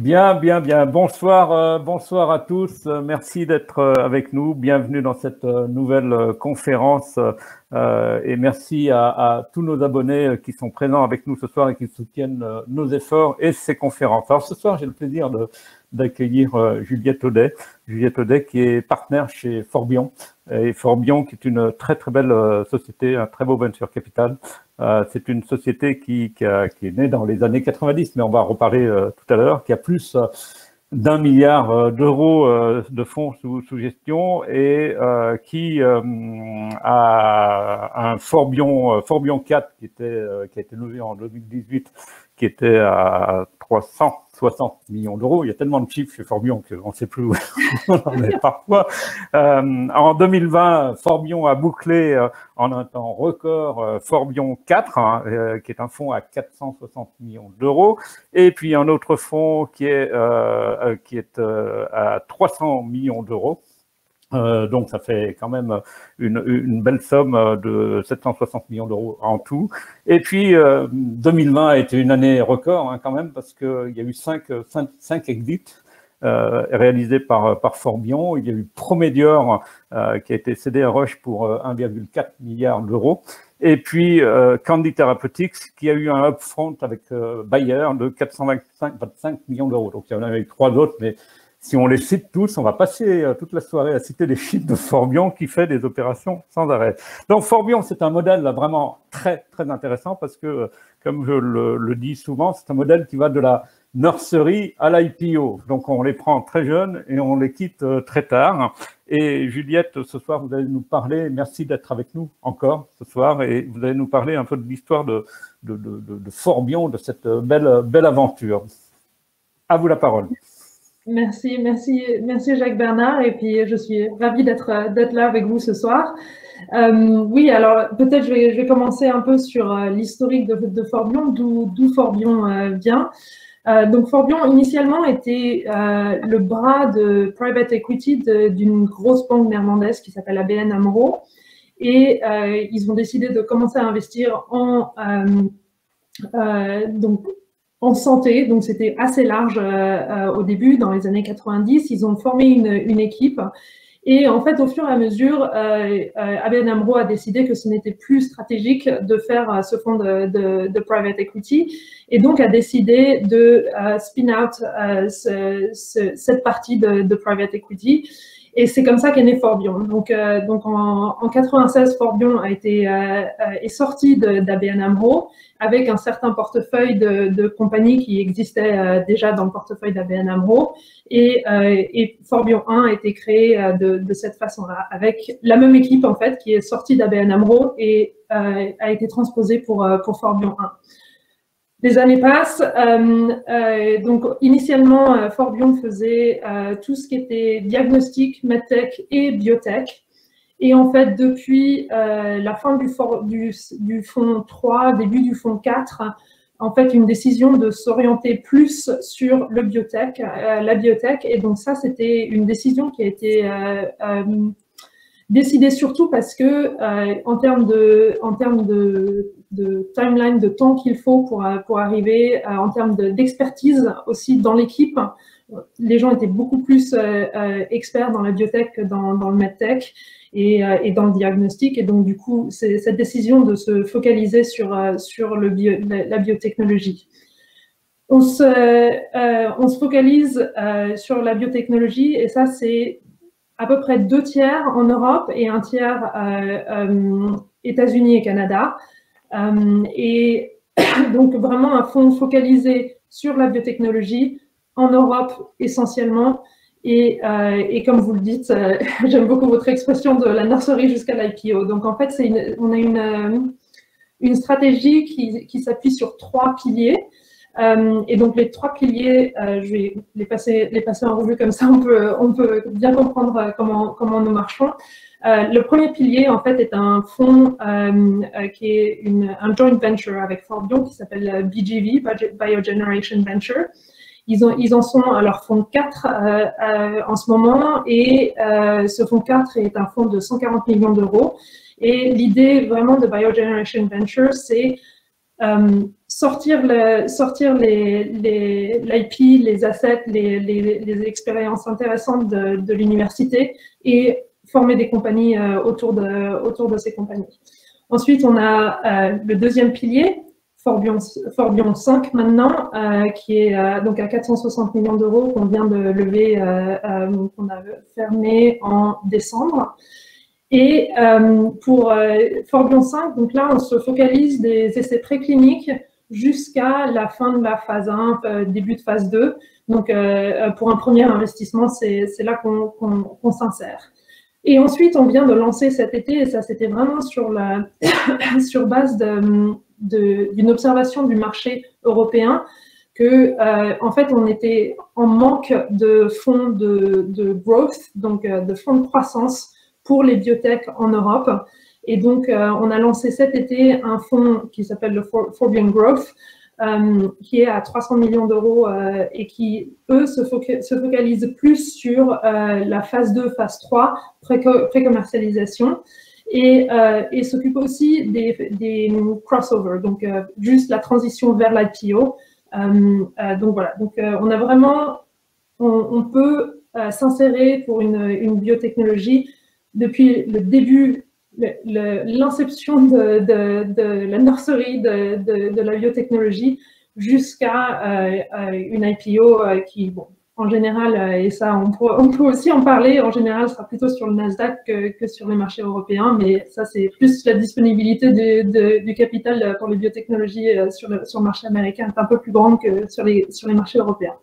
Bien, bien, bien. Bonsoir, bonsoir à tous. Merci d'être avec nous. Bienvenue dans cette nouvelle conférence et merci à tous nos abonnés qui sont présents avec nous ce soir et qui soutiennent nos efforts et ces conférences. Alors ce soir, j'ai le plaisir d'accueillir Juliette Audet. Juliette Audet qui est partenaire chez Forbion. Et Forbion qui est une très très belle société, un très beau venture capital. C'est une société qui est née dans les années 90, mais on va en reparler tout à l'heure, qui a plus d'1 milliard d'euros de fonds sous gestion et qui a un Forbion 4 qui a été levé en 2018, qui était à 360 millions d'euros. Il y a tellement de chiffres chez Forbion qu'on ne sait plus où on en est parfois. En 2020, Forbion a bouclé en un temps record Forbion 4, qui est un fonds à 460 millions d'euros, et puis un autre fonds qui est à 300 millions d'euros. Donc ça fait quand même une belle somme de 760 millions d'euros en tout. Et puis 2020 a été une année record quand même, parce qu'il y a eu 5 exits réalisés par Forbion. Il y a eu Promedior qui a été cédé à Roche pour 1,4 milliard d'euros. Et puis Candy Therapeutics qui a eu un upfront avec Bayer de 425 millions d'euros. Donc il y en avait 3 autres, mais si on les cite tous, on va passer toute la soirée à citer les chiffres de Forbion qui fait des opérations sans arrêt. Donc Forbion, c'est un modèle là, vraiment très très intéressant parce que, comme je le dis souvent, c'est un modèle qui va de la nursery à l'IPO. Donc on les prend très jeunes et on les quitte très tard. Et Juliette, ce soir, vous allez nous parler, merci d'être avec nous encore ce soir, et vous allez nous parler un peu de l'histoire de Forbion, de cette belle aventure. À vous la parole. Merci Jacques Bernard, et puis je suis ravie d'être là avec vous ce soir. Oui, alors peut-être je vais commencer un peu sur l'historique de Forbion, d'où Forbion vient. Donc Forbion initialement était le bras de private equity d'une grosse banque néerlandaise qui s'appelle ABN AMRO, et ils ont décidé de commencer à investir en santé, donc c'était assez large au début, dans les années 90. Ils ont formé une équipe, et en fait, au fur et à mesure, ABN AMRO a décidé que ce n'était plus stratégique de faire ce fonds de private equity, et donc a décidé de spin-out cette partie de private equity. Et c'est comme ça qu'est né Forbion. Donc en 96, Forbion est sorti d'ABN AMRO avec un certain portefeuille de compagnies qui existaient déjà dans le portefeuille d'ABN AMRO. Et Forbion 1 a été créé de cette façon-là, avec la même équipe en fait qui est sortie d'ABN AMRO et a été transposée pour Forbion 1. Les années passent, donc initialement Forbion faisait tout ce qui était diagnostic, medtech et biotech. Et en fait, depuis la fin du fonds 3, début du fonds 4, en fait, une décision de s'orienter plus sur le biotech, la biotech. Et donc ça, c'était une décision qui a été décidée surtout parce que en termes de timeline, de temps qu'il faut pour arriver, en termes d'expertise aussi dans l'équipe, les gens étaient beaucoup plus experts dans la biotech que dans le medtech et dans le diagnostic. Et donc, du coup, c'est cette décision de se focaliser sur la biotechnologie. On se focalise sur la biotechnologie, et ça, c'est à peu près 2 tiers en Europe et 1 tiers États-Unis et Canada. Et donc, vraiment un fonds focalisé sur la biotechnologie en Europe essentiellement. Et comme vous le dites, j'aime beaucoup votre expression de la nursery jusqu'à l'IPO. Donc, en fait, on a une stratégie qui s'appuie sur 3 piliers. Et donc, les 3 piliers, je vais les passer en revue comme ça, on peut bien comprendre comment nous marchons. Le premier pilier, en fait, est un fonds qui est un joint venture avec Forbion qui s'appelle BGV, Biogeneration Venture. Ils en sont à leur fonds 4 en ce moment, et ce fonds 4 est un fonds de 140 millions d'euros. Et l'idée vraiment de Biogeneration Venture, c'est sortir l'IP, les assets, les expériences intéressantes de l'université et former des compagnies autour de ces compagnies. Ensuite, on a le deuxième pilier, Forbion 5 maintenant, qui est donc à 460 millions d'euros qu'on vient de lever, qu'on a fermé en décembre. Et pour Forbion 5, donc là, on se focalise des essais précliniques jusqu'à la fin de la phase 1, début de phase 2. Donc, pour un premier investissement, c'est là qu'on s'insère. Et ensuite, on vient de lancer cet été, et ça, c'était vraiment sur base d'une observation du marché européen, que en fait, on était en manque de fonds de growth, donc de fonds de croissance pour les biotech en Europe. Et donc, on a lancé cet été un fonds qui s'appelle le Forbion Growth, qui est à 300 millions d'euros et qui, eux, se focalisent plus sur la phase 2, phase 3, pré-commercialisation, et s'occupe aussi des crossovers, donc juste la transition vers l'IPO. Donc voilà, donc on a vraiment, on peut s'insérer pour une biotechnologie depuis le début, l'inception de la nurserie de la biotechnologie jusqu'à une IPO qui, bon, en général, et ça on peut aussi en parler, en général sera plutôt sur le Nasdaq que sur les marchés européens, mais ça c'est plus la disponibilité du capital pour les biotechnologies sur le marché américain est un peu plus grande que sur les marchés européens.